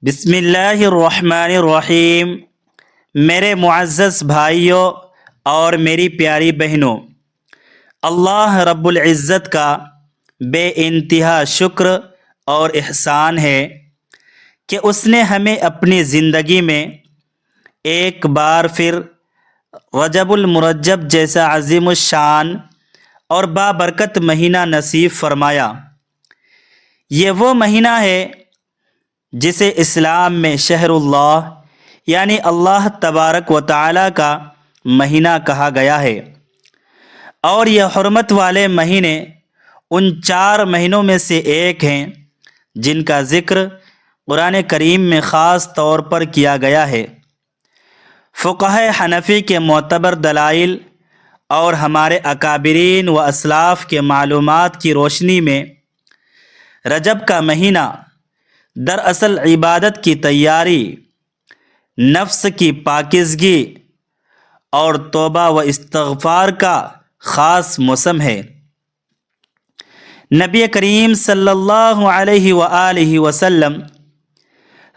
بسم اللہ الرحمن الرحیم۔ میرے معزز بھائیوں اور میری پیاری بہنوں، اللہ رب العزت کا بے انتہا شکر اور احسان ہے کہ اس نے ہمیں اپنی زندگی میں ایک بار پھر رجب المرجب جیسا عظیم الشان اور بابرکت مہینہ نصیب فرمایا۔ یہ وہ مہینہ ہے جسے اسلام میں شہر اللہ یعنی اللہ تبارک و تعالی کا مہینہ کہا گیا ہے، اور یہ حرمت والے مہینے ان 4 مہینوں میں سے ایک ہیں جن کا ذکر قرآن کریم میں خاص طور پر کیا گیا ہے۔ فقہائے حنفی کے معتبر دلائل اور ہمارے اکابرین و اسلاف کے معلومات کی روشنی میں رجب کا مہینہ دراصل عبادت کی تیاری، نفس کی پاکیزگی اور توبہ و استغفار کا خاص موسم ہے۔ نبی کریم صلی اللہ علیہ وآلہ وسلم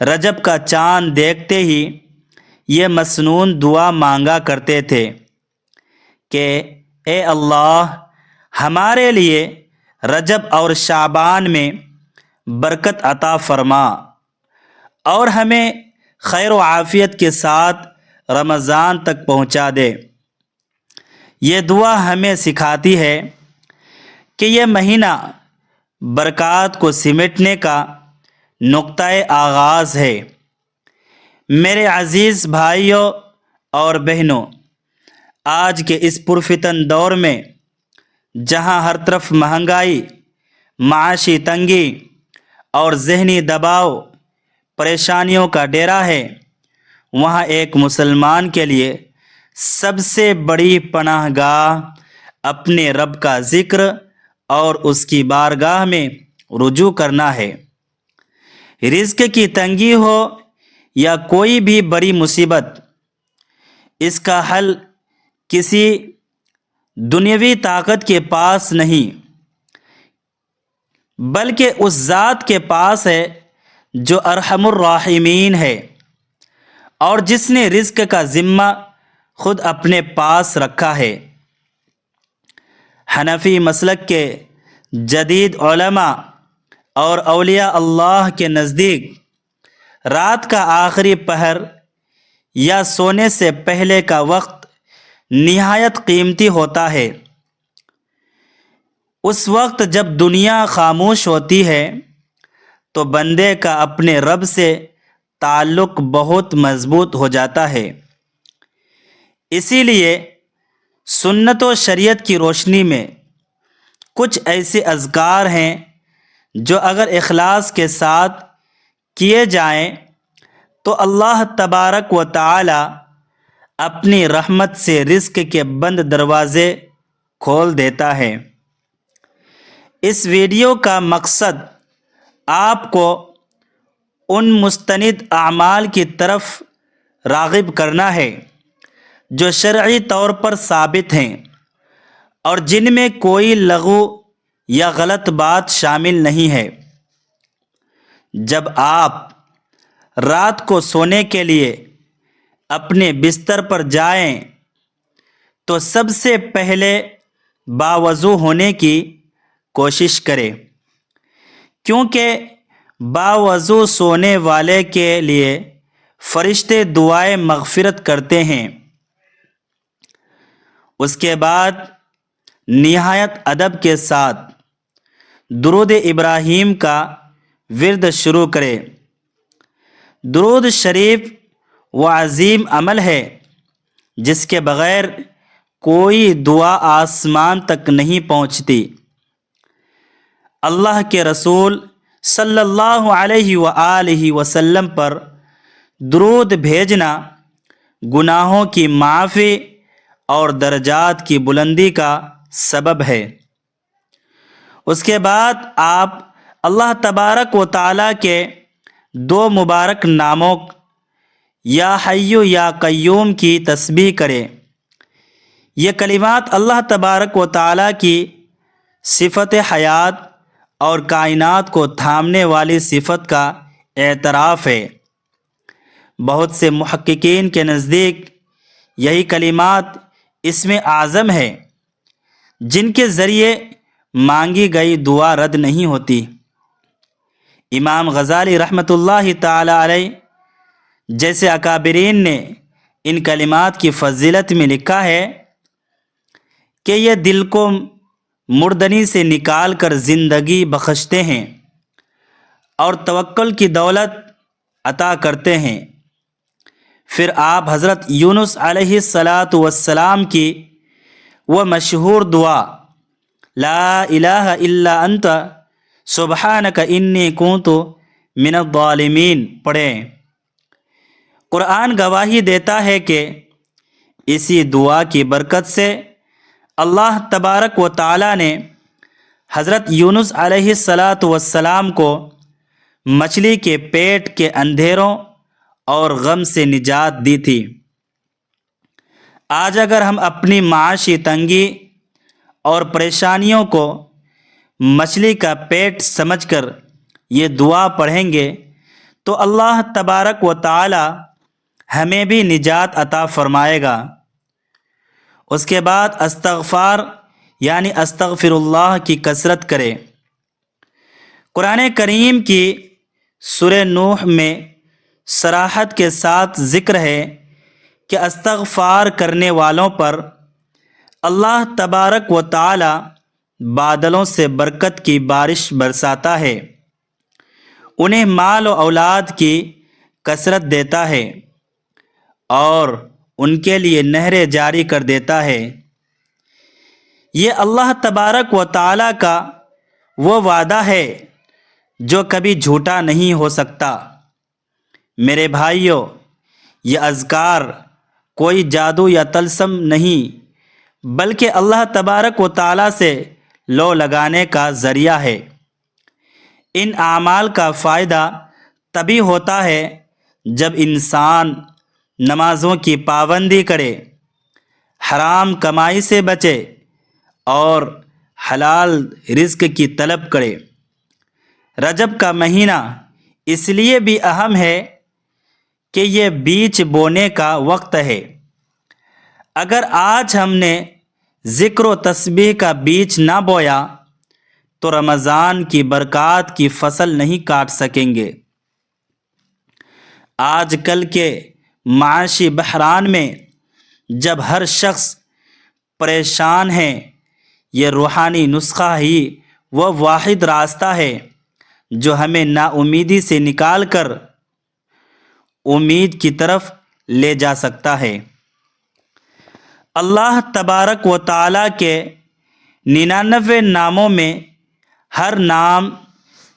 رجب کا چاند دیکھتے ہی یہ مسنون دعا مانگا کرتے تھے کہ اے اللہ، ہمارے لیے رجب اور شعبان میں برکت عطا فرما اور ہمیں خیر و عافیت کے ساتھ رمضان تک پہنچا دے۔ یہ دعا ہمیں سکھاتی ہے کہ یہ مہینہ برکات کو سمیٹنے کا نقطۂ آغاز ہے۔ میرے عزیز بھائیوں اور بہنوں، آج کے اس پرفتن دور میں جہاں ہر طرف مہنگائی، معاشی تنگی اور ذہنی دباؤ پریشانیوں کا ڈیرا ہے، وہاں ایک مسلمان کے لیے سب سے بڑی پناہ گاہ اپنے رب کا ذکر اور اس کی بارگاہ میں رجوع کرنا ہے۔ رزق کی تنگی ہو یا کوئی بھی بڑی مصیبت، اس کا حل کسی دنیاوی طاقت کے پاس نہیں بلکہ اس ذات کے پاس ہے جو ارحم الراحمین ہے اور جس نے رزق کا ذمہ خود اپنے پاس رکھا ہے۔ حنفی مسلک کے جدید علماء اور اولیاء اللہ کے نزدیک رات کا آخری پہر یا سونے سے پہلے کا وقت نہایت قیمتی ہوتا ہے۔ اس وقت جب دنیا خاموش ہوتی ہے تو بندے کا اپنے رب سے تعلق بہت مضبوط ہو جاتا ہے۔ اسی لیے سنت و شریعت کی روشنی میں کچھ ایسے اذکار ہیں جو اگر اخلاص کے ساتھ کیے جائیں تو اللہ تبارک و تعالی اپنی رحمت سے رزق کے بند دروازے کھول دیتا ہے۔ اس ویڈیو کا مقصد آپ کو ان مستند اعمال کی طرف راغب کرنا ہے جو شرعی طور پر ثابت ہیں اور جن میں کوئی لغو یا غلط بات شامل نہیں ہے۔ جب آپ رات کو سونے کے لیے اپنے بستر پر جائیں تو سب سے پہلے باوضو ہونے کی کوشش کریں، کیونکہ باوضو سونے والے کے لیے فرشتے دعائیں مغفرت کرتے ہیں۔ اس کے بعد نہایت ادب کے ساتھ درود ابراہیم کا ورد شروع کریں۔ درود شریف وہ عظیم عمل ہے جس کے بغیر کوئی دعا آسمان تک نہیں پہنچتی۔ اللہ کے رسول صلی اللہ علیہ وآلہ وسلم پر درود بھیجنا گناہوں کی معافی اور درجات کی بلندی کا سبب ہے۔ اس کے بعد آپ اللہ تبارک و تعالی کے 2 مبارک ناموں یا حی یا قیوم کی تسبیح کریں۔ یہ کلمات اللہ تبارک و تعالی کی صفت حیات اور کائنات کو تھامنے والی صفت کا اعتراف ہے۔ بہت سے محققین کے نزدیک یہی کلمات اسم اعظم ہے جن کے ذریعے مانگی گئی دعا رد نہیں ہوتی۔ امام غزالی رحمۃ اللہ تعالی علیہ جیسے اکابرین نے ان کلمات کی فضیلت میں لکھا ہے کہ یہ دل کو مردنی سے نکال کر زندگی بخشتے ہیں اور توکل کی دولت عطا کرتے ہیں۔ پھر آپ حضرت یونس علیہ السلام کی وہ مشہور دعا لا الہ الا انت سبحانک انی کنت من الظالمین پڑھیں۔ قرآن گواہی دیتا ہے کہ اسی دعا کی برکت سے اللہ تبارک و تعالی نے حضرت یونس علیہ السلام کو مچھلی کے پیٹ کے اندھیروں اور غم سے نجات دی تھی۔ آج اگر ہم اپنی معاشی تنگی اور پریشانیوں کو مچھلی کا پیٹ سمجھ کر یہ دعا پڑھیں گے تو اللہ تبارک و تعالی ہمیں بھی نجات عطا فرمائے گا۔ اس کے بعد استغفار یعنی استغفر اللہ کی کثرت کرے۔ قرآن کریم کی سورہ نوح میں صراحت کے ساتھ ذکر ہے کہ استغفار کرنے والوں پر اللہ تبارک و تعالی بادلوں سے برکت کی بارش برساتا ہے، انہیں مال و اولاد کی کثرت دیتا ہے اور ان کے لیے نہریں جاری کر دیتا ہے۔ یہ اللہ تبارک و تعالی کا وہ وعدہ ہے جو کبھی جھوٹا نہیں ہو سکتا۔ میرے بھائیو، یہ اذکار کوئی جادو یا طلسم نہیں بلکہ اللہ تبارک و تعالی سے لو لگانے کا ذریعہ ہے۔ ان اعمال کا فائدہ تبھی ہوتا ہے جب انسان نمازوں کی پابندی کرے، حرام کمائی سے بچے اور حلال رزق کی طلب کرے۔ رجب کا مہینہ اس لیے بھی اہم ہے کہ یہ بیج بونے کا وقت ہے۔ اگر آج ہم نے ذکر و تسبیح کا بیج نہ بویا تو رمضان کی برکات کی فصل نہیں کاٹ سکیں گے۔ آج کل کے معاشی بحران میں جب ہر شخص پریشان ہے، یہ روحانی نسخہ ہی وہ واحد راستہ ہے جو ہمیں نا امیدی سے نکال کر امید کی طرف لے جا سکتا ہے۔ اللہ تبارک و تعالی کے 99 ناموں میں ہر نام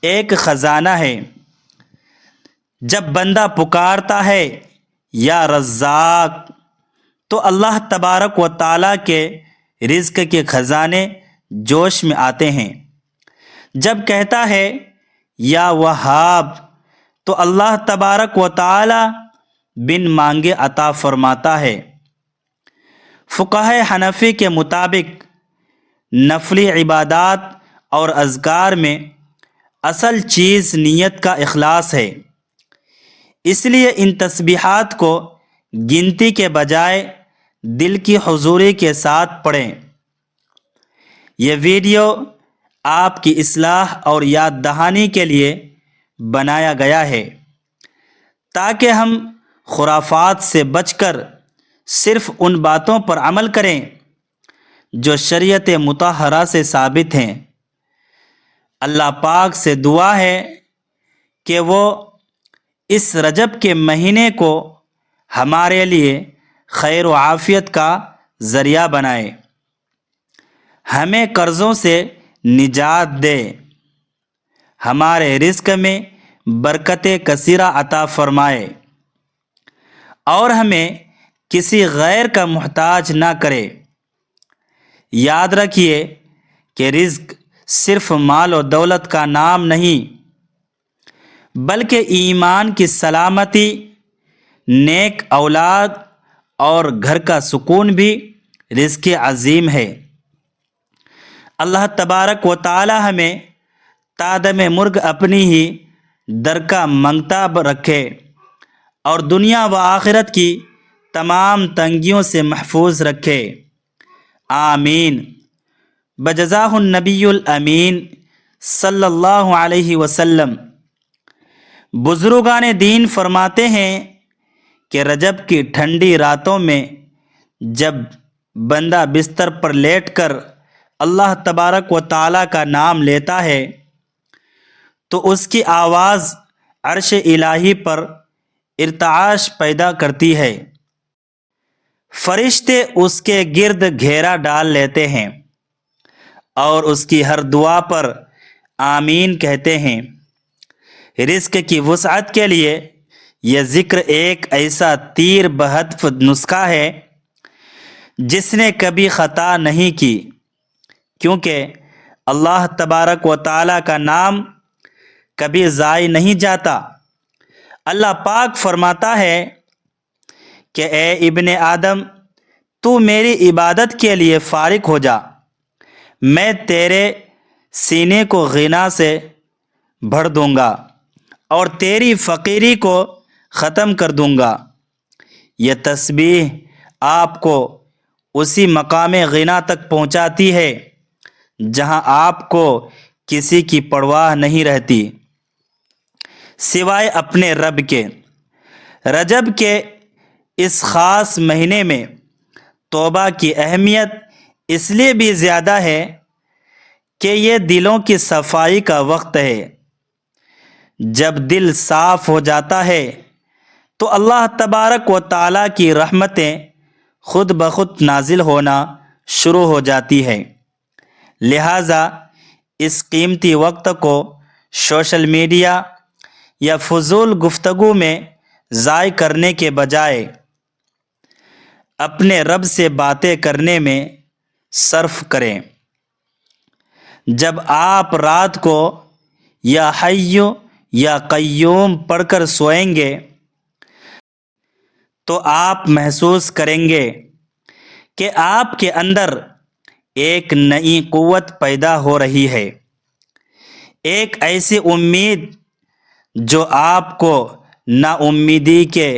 ایک خزانہ ہے۔ جب بندہ پکارتا ہے یا رزاق تو اللہ تبارک و تعالی کے رزق کے خزانے جوش میں آتے ہیں۔ جب کہتا ہے یا وہاب تو اللہ تبارک و تعالی بن مانگے عطا فرماتا ہے۔ فقہ حنفی کے مطابق نفلی عبادات اور اذکار میں اصل چیز نیت کا اخلاص ہے، اس لیے ان تسبیحات کو گنتی کے بجائے دل کی حضوری کے ساتھ پڑھیں۔ یہ ویڈیو آپ کی اصلاح اور یاد دہانی کے لیے بنایا گیا ہے تاکہ ہم خرافات سے بچ کر صرف ان باتوں پر عمل کریں جو شریعت مطہرہ سے ثابت ہیں۔ اللہ پاک سے دعا ہے کہ وہ اس رجب کے مہینے کو ہمارے لیے خیر و عافیت کا ذریعہ بنائے، ہمیں قرضوں سے نجات دے، ہمارے رزق میں برکت کثیرہ عطا فرمائے اور ہمیں کسی غیر کا محتاج نہ کرے۔ یاد رکھیے کہ رزق صرف مال و دولت کا نام نہیں بلکہ ایمان کی سلامتی، نیک اولاد اور گھر کا سکون بھی رزق عظیم ہے۔ اللہ تبارک و تعالی ہمیں تادم مرغ اپنی ہی در کا منگتا رکھے اور دنیا و آخرت کی تمام تنگیوں سے محفوظ رکھے، آمین۔ بجزاہ النبی الامین صلی اللہ علیہ وسلم۔ بزرگان دین فرماتے ہیں کہ رجب کی ٹھنڈی راتوں میں جب بندہ بستر پر لیٹ کر اللہ تبارک و تعالیٰ کا نام لیتا ہے تو اس کی آواز عرش الہی پر ارتعاش پیدا کرتی ہے، فرشتے اس کے گرد گھیرا ڈال لیتے ہیں اور اس کی ہر دعا پر آمین کہتے ہیں۔ رزق کی وسعت کے لیے یہ ذکر ایک ایسا تیر بہدف نسخہ ہے جس نے کبھی خطا نہیں کی، کیونکہ اللہ تبارک و تعالیٰ کا نام کبھی ضائع نہیں جاتا۔ اللہ پاک فرماتا ہے کہ اے ابن آدم، تو میری عبادت کے لیے فارغ ہو جا، میں تیرے سینے کو غنا سے بھر دوں گا اور تیری فقیری کو ختم کر دوں گا۔ یہ تسبیح آپ کو اسی مقام غنا تک پہنچاتی ہے جہاں آپ کو کسی کی پرواہ نہیں رہتی سوائے اپنے رب کے۔ رجب کے اس خاص مہینے میں توبہ کی اہمیت اس لیے بھی زیادہ ہے کہ یہ دلوں کی صفائی کا وقت ہے۔ جب دل صاف ہو جاتا ہے تو اللہ تبارک و تعالیٰ کی رحمتیں خود بخود نازل ہونا شروع ہو جاتی ہے۔ لہٰذا اس قیمتی وقت کو سوشل میڈیا یا فضول گفتگو میں ضائع کرنے کے بجائے اپنے رب سے باتیں کرنے میں صرف کریں۔ جب آپ رات کو یا حی یا قیوم پڑھ کر سوئیں گے تو آپ محسوس کریں گے کہ آپ کے اندر ایک نئی قوت پیدا ہو رہی ہے، ایک ایسی امید جو آپ کو نا امیدی کے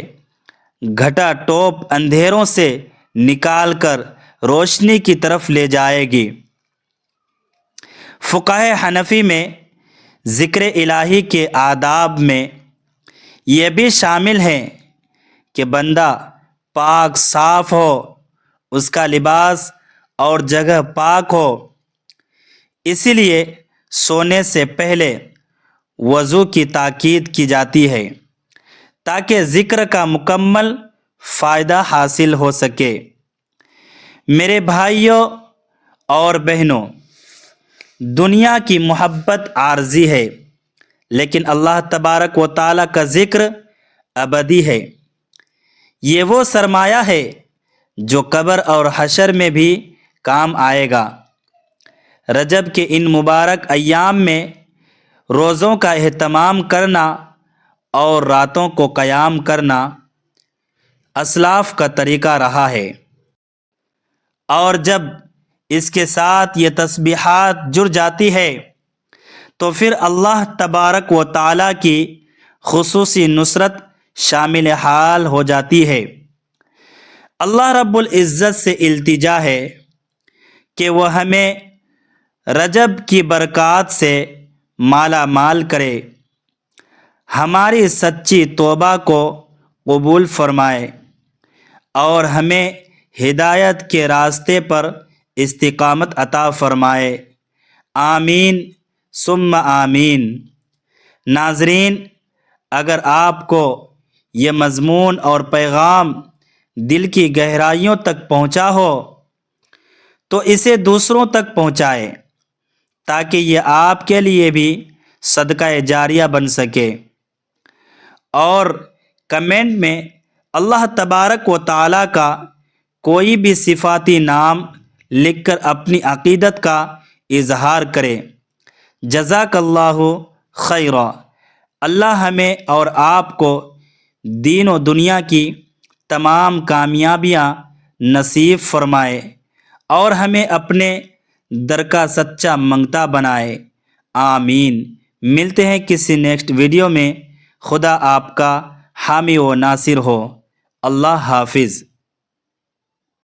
گھٹا ٹوپ اندھیروں سے نکال کر روشنی کی طرف لے جائے گی۔ فقہ حنفی میں ذکر الہی کے آداب میں یہ بھی شامل ہے کہ بندہ پاک صاف ہو، اس کا لباس اور جگہ پاک ہو۔ اسی لیے سونے سے پہلے وضو کی تاکید کی جاتی ہے تاکہ ذکر کا مکمل فائدہ حاصل ہو سکے۔ میرے بھائیوں اور بہنوں، دنیا کی محبت عارضی ہے لیکن اللہ تبارک و تعالیٰ کا ذکر ابدی ہے۔ یہ وہ سرمایہ ہے جو قبر اور حشر میں بھی کام آئے گا۔ رجب کے ان مبارک ایام میں روزوں کا اہتمام کرنا اور راتوں کو قیام کرنا اسلاف کا طریقہ رہا ہے، اور جب اس کے ساتھ یہ تسبیحات جڑ جاتی ہے تو پھر اللہ تبارک و تعالیٰ کی خصوصی نصرت شامل حال ہو جاتی ہے۔ اللہ رب العزت سے التجا ہے کہ وہ ہمیں رجب کی برکات سے مالا مال کرے، ہماری سچی توبہ کو قبول فرمائے اور ہمیں ہدایت کے راستے پر استقامت عطا فرمائے، آمین ثم آمین۔ ناظرین، اگر آپ کو یہ مضمون اور پیغام دل کی گہرائیوں تک پہنچا ہو تو اسے دوسروں تک پہنچائیں تاکہ یہ آپ کے لیے بھی صدقہ جاریہ بن سکے، اور کمنٹ میں اللہ تبارک و تعالیٰ کا کوئی بھی صفاتی نام لکھ کر اپنی عقیدت کا اظہار کرے۔ جزاک اللہ خیرا۔ اللہ ہمیں اور آپ کو دین و دنیا کی تمام کامیابیاں نصیب فرمائے اور ہمیں اپنے در کا سچا منگتا بنائے، آمین۔ ملتے ہیں کسی نیکسٹ ویڈیو میں۔ خدا آپ کا حامی و ناصر ہو۔ اللہ حافظ۔